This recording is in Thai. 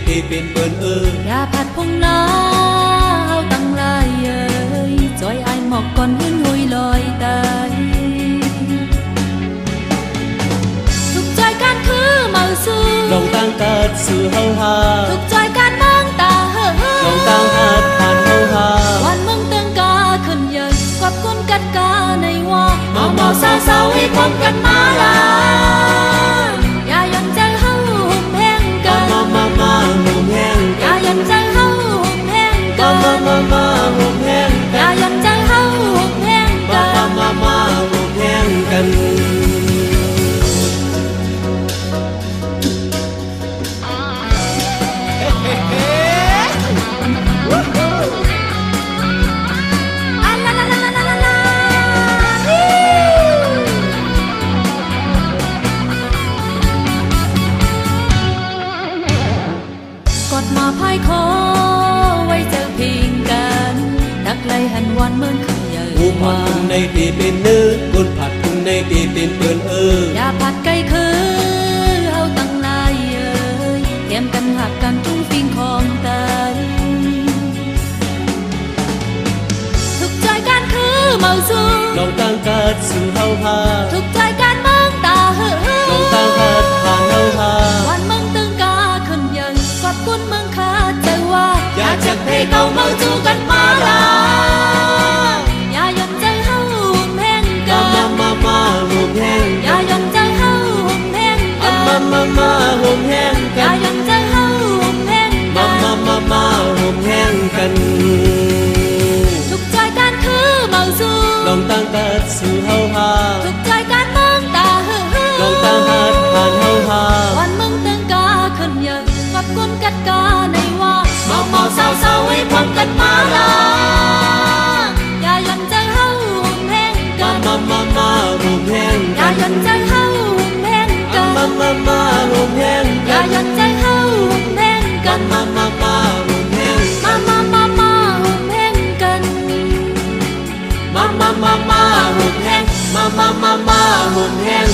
ตีเป็นเปิ้นอย่าผัดพงน้าเฮาตั้งหลายจอยอายหมอกก่อนหื้นหุยลอยตายทุกใจการคือเมาสู้ลองตั้งกัดสู่เฮาหาทุกใจการมองตาลองตั้งหัดผ่านเฮาหาวันมึงตึงกาขึ้นเยินกวับกุนกัดกาในว่าเมาเมาเศร้าเศร้าให้พร้อมกันมาลาอย่ายันใจเฮาหุ่มแห้งกันมาหุ่มแห้งอย่ายันใจเฮาหุ่มแห้งกันมาหุ่มแห้งอย่ายันใจเฮาหุ่มแห้งกันมาหุ่มแห้งกันกดมาพายคอไว้เจอพิงกันตักไลหันวันเมื่อคืนอย่าผู้ผัดคุณในตีเป็นเนื้อกุนผัดคุณในตีเป็นเปิ้นอย่าผัดไก่คือเฮาตั้งลายเตรียมกันหักกันจุ้งฟิงของตายทุกใจการคือเมาสู้ลองตั้งกัดสู่เฮาหาทุกใจการมองตาลองตั้งหัดผ่านเฮาหาวันมึงตึงกาขึ้นเยินกวัดกุนมึงขาดใจว่าอยากจะให้เก่าเมาจูกันมาลาอย่ายันใจเฮาหุ่มแห้งกันมาหุ่มแห้งอย่ายันใจเฮาหุ่มแห้งกันมาหุ่มแห้งอย่ายันใจเฮาหุ่มแห้งกันมาหุ่มแห้งกันทุกใจการคือเมาสู้ลองตั้งกัดสู่เฮาหาทุกใจการมองตาลองตั้งหัดผ่านเฮาหาวันมึงตึงกาขึ้นเยินกับกุนกัดกาในว่าเมาเศร้าให้พร้อมกันมาลาอย่ายันใจเฮาหุ่มแห้งกันมาหุ่มแห้งอย่ายันใจเฮาหุ่มแห้งกันมาหุ่มแห้งอย่ายันใจเฮาหุ่มแห้งกันมาหุ่มแห้งหุ่มแห้งกันมาหุ่มแห้งมาหุ่มแห้ง